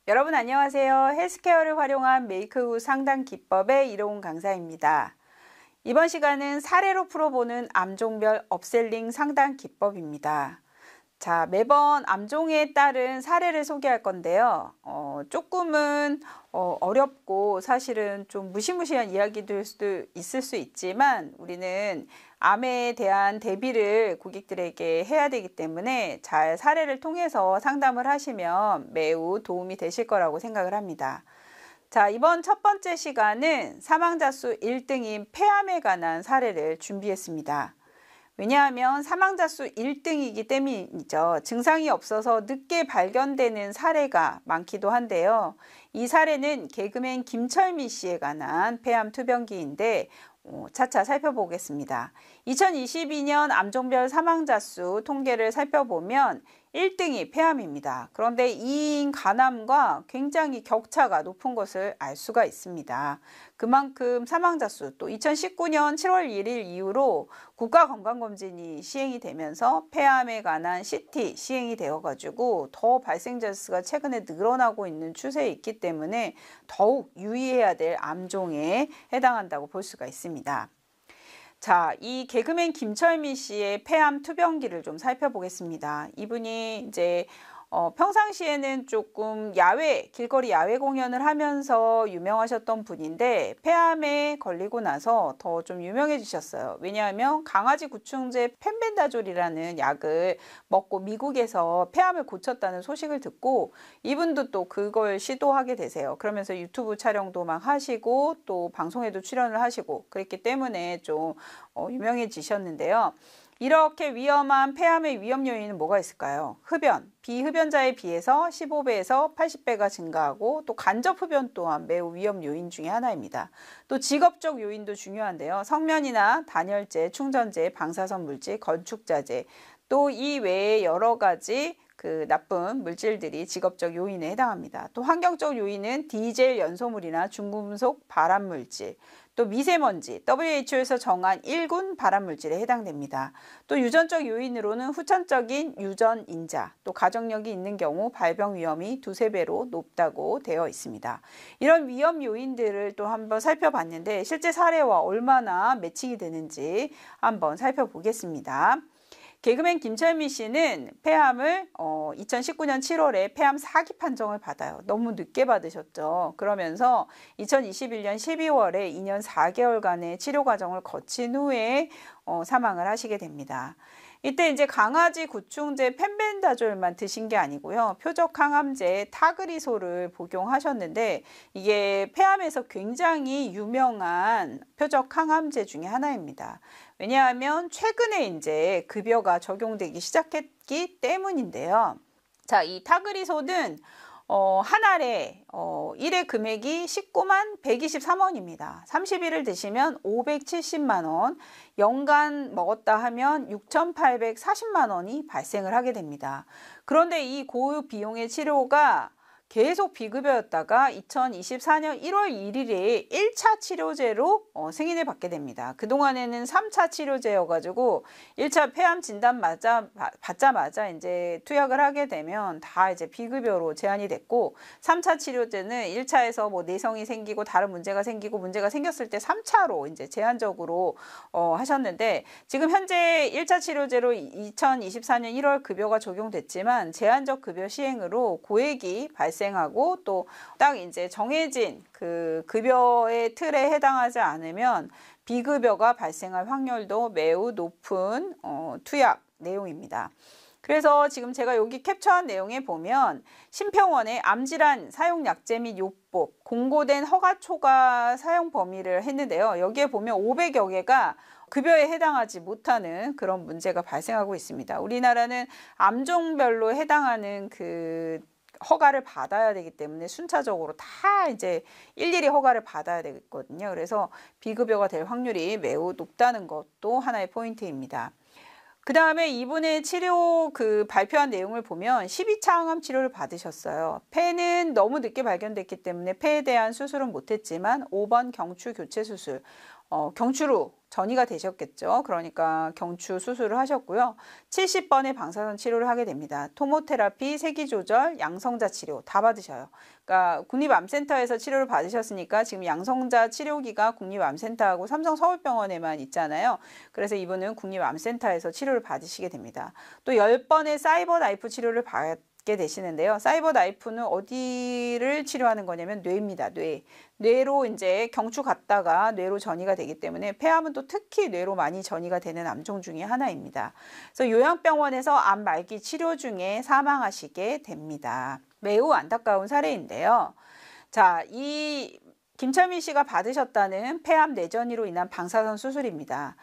여러분 안녕하세요. 헬스케어를 활용한 메이크 후 상담 기법의 이로운 강사입니다. 이번 시간은 사례로 풀어보는 암종별 업셀링 상담 기법입니다. 자, 매번 암종에 따른 사례를 소개할 건데요. 조금은 어렵고 사실은 좀 무시무시한 이야기들 수도 있을 수 있지만 우리는 암에 대한 대비를 고객들에게 해야 되기 때문에 잘 사례를 통해서 상담을 하시면 매우 도움이 되실 거라고 생각을 합니다. 자, 이번 첫 번째 시간은 사망자 수 1등인 폐암에 관한 사례를 준비했습니다. 왜냐하면 사망자 수 1등이기 때문이죠. 증상이 없어서 늦게 발견되는 사례가 많기도 한데요. 이 사례는 개그맨 김철미 씨에 관한 폐암 투병기인데 차차 살펴보겠습니다. 2022년 암종별 사망자 수 통계를 살펴보면 1등이 폐암입니다. 그런데 2인 간암과 굉장히 격차가 높은 것을 알 수가 있습니다. 그만큼 사망자 수, 또 2019년 7월 1일 이후로 국가건강검진이 시행이 되면서 폐암에 관한 CT 시행이 되어가지고 더 발생자 수가 최근에 늘어나고 있는 추세에 있기 때문에 더욱 유의해야 될 암종에 해당한다고 볼 수가 있습니다. 자, 이 개그맨 김철미 씨의 폐암 투병기를 좀 살펴보겠습니다. 이분이 이제 평상시에는 조금 길거리 야외 공연을 하면서 유명하셨던 분인데 폐암에 걸리고 나서 더 좀 유명해지셨어요. 왜냐하면 강아지 구충제 펜벤다졸이라는 약을 먹고 미국에서 폐암을 고쳤다는 소식을 듣고 이분도 또 그걸 시도하게 되세요. 그러면서 유튜브 촬영도 막 하시고 또 방송에도 출연을 하시고 그랬기 때문에 좀 유명해지셨는데요. 이렇게 위험한 폐암의 위험 요인은 뭐가 있을까요? 흡연, 비흡연자에 비해서 15배에서 80배가 증가하고 또 간접 흡연 또한 매우 위험 요인 중에 하나입니다. 또 직업적 요인도 중요한데요. 성면이나 단열재, 충전재, 방사선 물질, 건축자재, 또 이 외에 여러 가지 나쁜 물질들이 직업적 요인에 해당합니다. 또 환경적 요인은 디젤 연소물이나 중금속 발암물질, 또 미세먼지, WHO에서 정한 1군 발암물질에 해당됩니다. 또 유전적 요인으로는 후천적인 유전 인자, 또 가족력이 있는 경우 발병 위험이 2~3배로 높다고 되어 있습니다. 이런 위험 요인들을 또 한번 살펴봤는데 실제 사례와 얼마나 매칭이 되는지 한번 살펴보겠습니다. 개그맨 김철미 씨는 폐암을 2019년 7월에 폐암 4기 판정을 받아요. 너무 늦게 받으셨죠. 그러면서 2021년 12월에 2년 4개월간의 치료 과정을 거친 후에 사망을 하시게 됩니다. 이때 이제 강아지 구충제 펜벤다졸만 드신 게 아니고요. 표적 항암제 타그리소를 복용하셨는데 이게 폐암에서 굉장히 유명한 표적 항암제 중에 하나입니다. 왜냐하면 최근에 이제 급여가 적용되기 시작했기 때문인데요. 자, 이 타그리소는 한 알에 1회 금액이 19만 123원입니다. 30일을 드시면 570만 원, 연간 먹었다 하면 6,840만 원이 발생을 하게 됩니다. 그런데 이 고비용의 치료가 계속 비급여였다가 2024년 1월 1일에 1차 치료제로 승인을 받게 됩니다. 그동안에는 3차 치료제여가지고 1차 폐암 진단 받자마자 이제 투약을 하게 되면 다 이제 비급여로 제한이 됐고 3차 치료제는 1차에서 뭐 내성이 생기고 다른 문제가 생겼을 때 3차로 이제 제한적으로 하셨는데 지금 현재 1차 치료제로 2024년 1월 급여가 적용됐지만 제한적 급여 시행으로 고액이 발생하고 또 딱 이제 정해진 그 급여의 틀에 해당하지 않으면 비급여가 발생할 확률도 매우 높은 투약 내용입니다. 그래서 지금 제가 여기 캡처한 내용에 보면 심평원의 암질환 사용 약제 및 요법 공고된 허가초과 사용 범위를 했는데요. 여기에 보면 500여 개가 급여에 해당하지 못하는 그런 문제가 발생하고 있습니다. 우리나라는 암종별로 해당하는 허가를 받아야 되기 때문에 순차적으로 다 이제 일일이 허가를 받아야 되거든요. 그래서 비급여가 될 확률이 매우 높다는 것도 하나의 포인트입니다. 그 다음에 이분의 치료 발표한 내용을 보면 12차 항암 치료를 받으셨어요. 폐는 너무 늦게 발견됐기 때문에 폐에 대한 수술은 못했지만 5번 경추 교체 수술, 경추로 전이가 되셨겠죠. 그러니까 경추 수술을 하셨고요. 70번의 방사선 치료를 하게 됩니다. 토모테라피, 세기조절, 양성자 치료 다 받으셔요. 그러니까 국립암센터에서 치료를 받으셨으니까 지금 양성자 치료기가 국립암센터하고 삼성서울병원에만 있잖아요. 그래서 이분은 국립암센터에서 치료를 받으시게 됩니다. 또 10번의 사이버 나이프 치료를 받게 되시는데요. 사이버 나이프는 어디를 치료하는 거냐면 뇌입니다. 뇌로 이제 경추 갔다가 뇌로 전이가 되기 때문에 폐암은 또 특히 뇌로 많이 전이가 되는 암종 중에 하나입니다. 그래서 요양병원에서 암 말기 치료 중에 사망하시게 됩니다. 매우 안타까운 사례인데요. 자, 이 김철민 씨가 받으셨다는 폐암 뇌전이로 인한 방사선 수술입니다.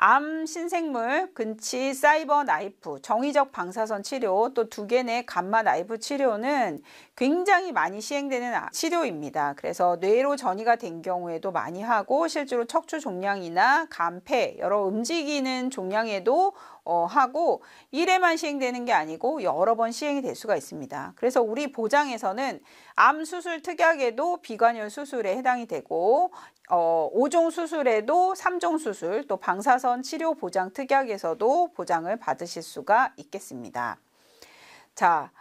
암 신생물, 근치, 사이버 나이프, 정의적 방사선 치료, 또 2개 내 감마 나이프 치료는 굉장히 많이 시행되는 치료입니다. 그래서 뇌로 전이가 된 경우에도 많이 하고 실제로 척추 종양이나 간, 폐 여러 움직이는 종양에도 하고 1회만 시행되는 게 아니고 여러 번 시행이 될 수가 있습니다. 그래서 우리 보장에서는 암 수술 특약에도 비관절 수술에 해당이 되고 5종 수술에도 3종 수술, 또 방사선 치료 보장 특약에서도 보장을 받으실 수가 있겠습니다. 자,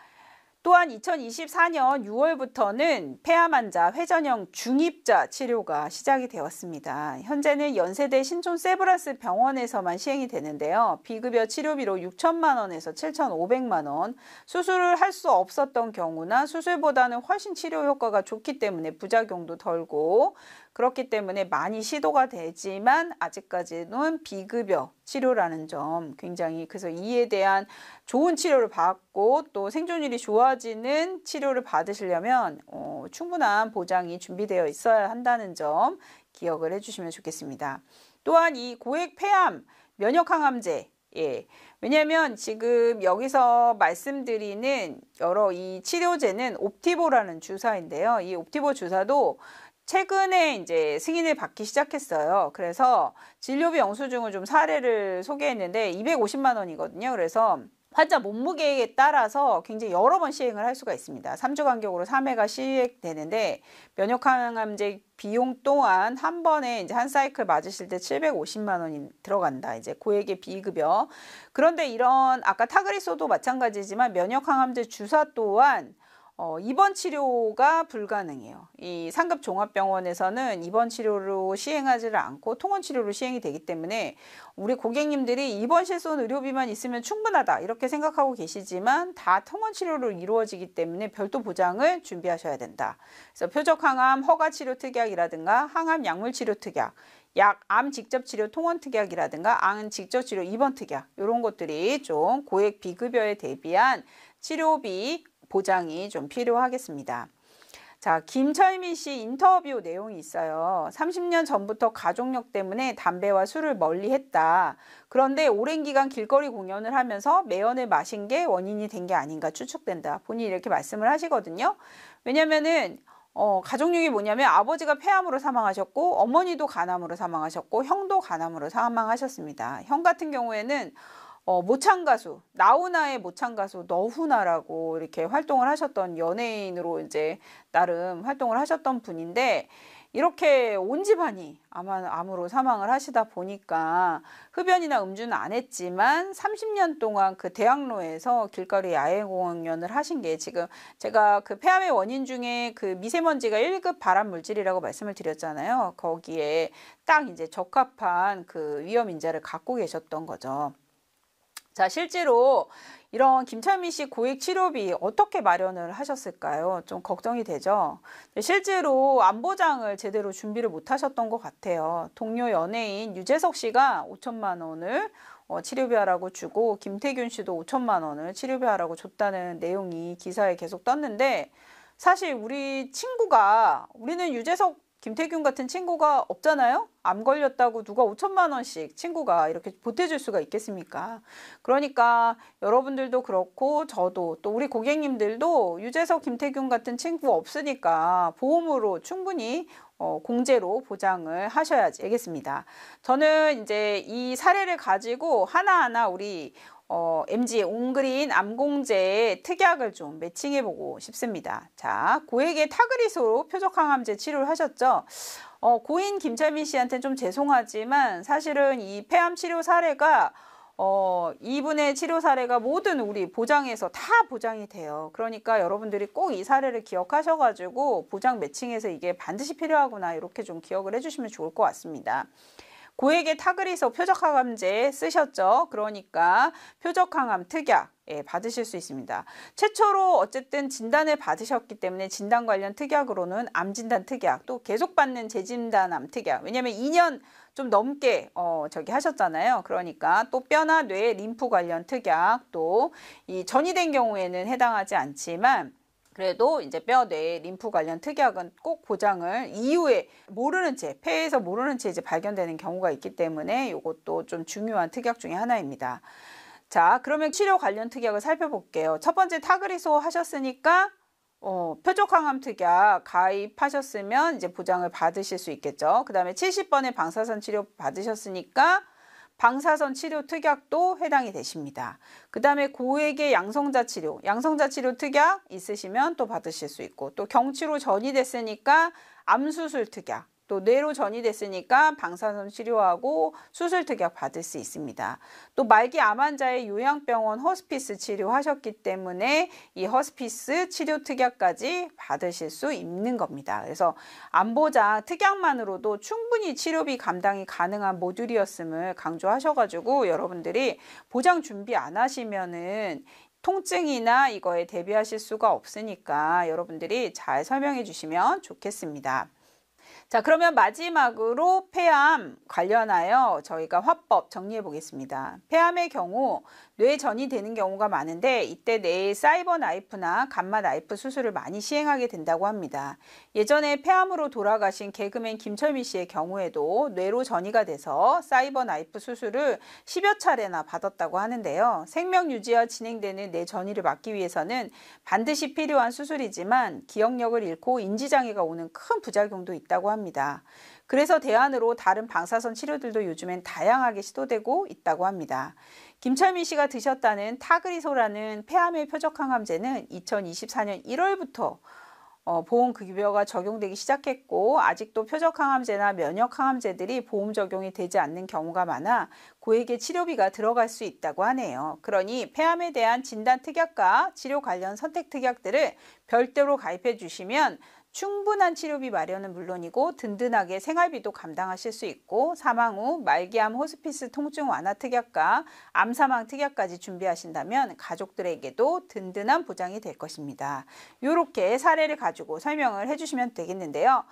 또한 2024년 6월부터는 폐암 환자 회전형 중입자 치료가 시작이 되었습니다. 현재는 연세대 신촌 세브란스 병원에서만 시행이 되는데요. 비급여 치료비로 6천만 원에서 7,500만 원, 수술을 할 수 없었던 경우나 수술보다는 훨씬 치료 효과가 좋기 때문에 부작용도 덜고 그렇기 때문에 많이 시도가 되지만 아직까지는 비급여 치료라는 점 굉장히 그래서 이에 대한 좋은 치료를 받고 또 생존율이 좋아지는 치료를 받으시려면 충분한 보장이 준비되어 있어야 한다는 점 기억을 해주시면 좋겠습니다. 또한 이 고액 폐암 면역항암제 왜냐하면 지금 여기서 말씀드리는 여러 이 치료제는 옵티보라는 주사인데요. 이 옵티보 주사도 최근에 이제 승인을 받기 시작했어요. 그래서 진료비 영수증을 좀 사례를 소개했는데 250만 원이거든요. 그래서 환자 몸무게에 따라서 굉장히 여러 번 시행을 할 수가 있습니다. 3주 간격으로 3회가 시행되는데 면역항암제 비용 또한 한 번에 이제 한 사이클 맞으실 때 750만 원이 들어간다. 이제 고액의 비급여. 그런데 이런 아까 타그리소도 마찬가지지만 면역항암제 주사 또한 입원 치료가 불가능해요. 이 상급 종합병원에서는 입원 치료로 시행하지를 않고 통원 치료로 시행이 되기 때문에 우리 고객님들이 입원실 쏜 의료비만 있으면 충분하다 이렇게 생각하고 계시지만 다 통원 치료로 이루어지기 때문에 별도 보장을 준비하셔야 된다. 그래서 표적항암 허가치료 특약이라든가 항암 약물치료 특약, 암 직접치료 통원 특약이라든가 암 직접치료 입원 특약 이런 것들이 좀 고액 비급여에 대비한 치료비 보장이 좀 필요하겠습니다. 자, 김철민 씨 인터뷰 내용이 있어요. 30년 전부터 가족력 때문에 담배와 술을 멀리했다. 그런데 오랜 기간 길거리 공연을 하면서 매연을 마신 게 원인이 된 게 아닌가 추측된다. 본인이 이렇게 말씀을 하시거든요. 왜냐면은 가족력이 뭐냐면 아버지가 폐암으로 사망하셨고 어머니도 간암으로 사망하셨고 형도 간암으로 사망하셨습니다. 형 같은 경우에는 모창 가수, 나훈아의 모창 가수 너훈아라고 이렇게 활동을 하셨던 연예인으로 이제 나름 활동을 하셨던 분인데 이렇게 온 집안이 아마 암으로 사망을 하시다 보니까 흡연이나 음주는 안 했지만 30년 동안 그 대학로에서 길거리 야외 공연을 하신 게 지금 제가 그 폐암의 원인 중에 그 미세먼지가 1급 발암 물질이라고 말씀을 드렸잖아요. 거기에 딱 이제 적합한 그 위험 인자를 갖고 계셨던 거죠. 자, 실제로 이런 김철민 씨 고액 치료비 어떻게 마련을 하셨을까요? 좀 걱정이 되죠. 실제로 안보장을 제대로 준비를 못 하셨던 것 같아요. 동료 연예인 유재석 씨가 5천만 원을 치료비 하라고 주고 김태균 씨도 5천만 원을 치료비 하라고 줬다는 내용이 기사에 계속 떴는데 사실 우리는 유재석 김태균 같은 친구가 없잖아요. 암 걸렸다고 누가 5천만 원씩 친구가 이렇게 보태줄 수가 있겠습니까? 그러니까 여러분들도 그렇고 저도 또 우리 고객님들도 유재석 김태균 같은 친구 없으니까 보험으로 충분히 공제로 보장을 하셔야 되겠습니다. 저는 이제 이 사례를 가지고 하나하나 우리 MG 온그린 암공제의 특약을 좀 매칭해 보고 싶습니다. 자, 고액의 타그리소로 표적항암제 치료를 하셨죠. 고인 김철민 씨한테는 좀 죄송하지만 사실은 이 폐암 치료 사례가 이분의 치료 사례가 모든 우리 보장에서 다 보장이 돼요. 그러니까 여러분들이 꼭 이 사례를 기억하셔가지고 보장 매칭해서 이게 반드시 필요하구나 이렇게 좀 기억을 해주시면 좋을 것 같습니다. 고액의 타그리소 표적항암제 쓰셨죠. 그러니까 표적항암 특약 받으실 수 있습니다. 최초로 어쨌든 진단을 받으셨기 때문에 진단 관련 특약으로는 암진단 특약, 또 계속 받는 재진단 암 특약. 왜냐하면 2년 좀 넘게 하셨잖아요. 그러니까 또 뼈나 뇌, 림프 관련 특약, 또 이 전이된 경우에는 해당하지 않지만 그래도 이제 뼈, 뇌, 림프 관련 특약은 꼭 보장을 이후에 모르는 채, 폐에서 모르는 채 이제 발견되는 경우가 있기 때문에 이것도 좀 중요한 특약 중에 하나입니다. 자, 그러면 치료 관련 특약을 살펴볼게요. 첫 번째 타그리소 하셨으니까 표적항암 특약 가입하셨으면 이제 보장을 받으실 수 있겠죠. 그 다음에 70번의 방사선 치료 받으셨으니까 방사선 치료 특약도 해당이 되십니다. 그 다음에 고액의 양성자 치료 특약 있으시면 또 받으실 수 있고, 또 경치로 전이됐으니까 암수술 특약, 또 뇌로 전이됐으니까 방사선 치료하고 수술 특약 받을 수 있습니다. 또 말기 암 환자의 요양병원 허스피스 치료하셨기 때문에 이 허스피스 치료 특약까지 받으실 수 있는 겁니다. 그래서 암보장 특약만으로도 충분히 치료비 감당이 가능한 모듈이었음을 강조하셔가지고 여러분들이 보장 준비 안 하시면은 통증이나 이거에 대비하실 수가 없으니까 여러분들이 잘 설명해 주시면 좋겠습니다. 자, 그러면 마지막으로 폐암 관련하여 저희가 화법 정리해 보겠습니다. 폐암의 경우 뇌전이 되는 경우가 많은데 이때 뇌의 사이버 나이프나 감마 나이프 수술을 많이 시행하게 된다고 합니다. 예전에 폐암으로 돌아가신 개그맨 김철민 씨의 경우에도 뇌로 전이가 돼서 사이버 나이프 수술을 10여 차례나 받았다고 하는데요. 생명 유지와 진행되는 뇌 전이를 막기 위해서는 반드시 필요한 수술이지만 기억력을 잃고 인지장애가 오는 큰 부작용도 있다고 합니다. 그래서 대안으로 다른 방사선 치료들도 요즘엔 다양하게 시도되고 있다고 합니다. 김철민 씨가 드셨다는 타그리소라는 폐암의 표적항암제는 2024년 1월부터 보험급여가 적용되기 시작했고 아직도 표적항암제나 면역항암제들이 보험 적용이 되지 않는 경우가 많아 고액의 치료비가 들어갈 수 있다고 하네요. 그러니 폐암에 대한 진단 특약과 치료 관련 선택 특약들을 별도로 가입해 주시면 충분한 치료비 마련은 물론이고 든든하게 생활비도 감당하실 수 있고 사망 후 말기암 호스피스 통증 완화 특약과 암사망 특약까지 준비하신다면 가족들에게도 든든한 보장이 될 것입니다. 이렇게 사례를 가지고 설명을 해주시면 되겠는데요.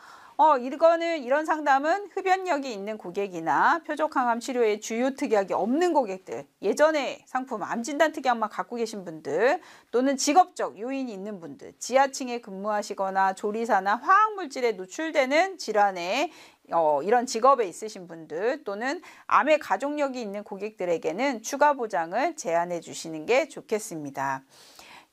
이런 상담은 흡연력이 있는 고객이나 표적항암 치료에 주요 특약이 없는 고객들, 예전에 상품 암진단 특약만 갖고 계신 분들, 또는 직업적 요인이 있는 분들, 지하층에 근무하시거나 조리사나 화학물질에 노출되는 질환에 이런 직업에 있으신 분들, 또는 암의 가족력이 있는 고객들에게는 추가 보장을 제안해 주시는 게 좋겠습니다.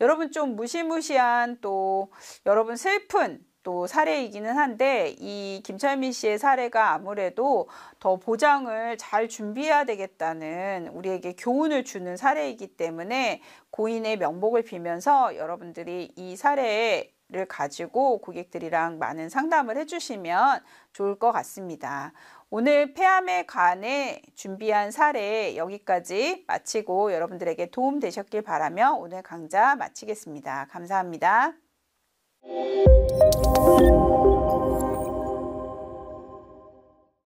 여러분 좀 무시무시한 또 여러분 슬픈 또 사례이기는 한데 이 김철민 씨의 사례가 아무래도 더 보장을 잘 준비해야 되겠다는 우리에게 교훈을 주는 사례이기 때문에 고인의 명복을 빌면서 여러분들이 이 사례를 가지고 고객들이랑 많은 상담을 해주시면 좋을 것 같습니다. 오늘 폐암에 관해 준비한 사례 여기까지 마치고 여러분들에게 도움 되셨길 바라며 오늘 강좌 마치겠습니다. 감사합니다.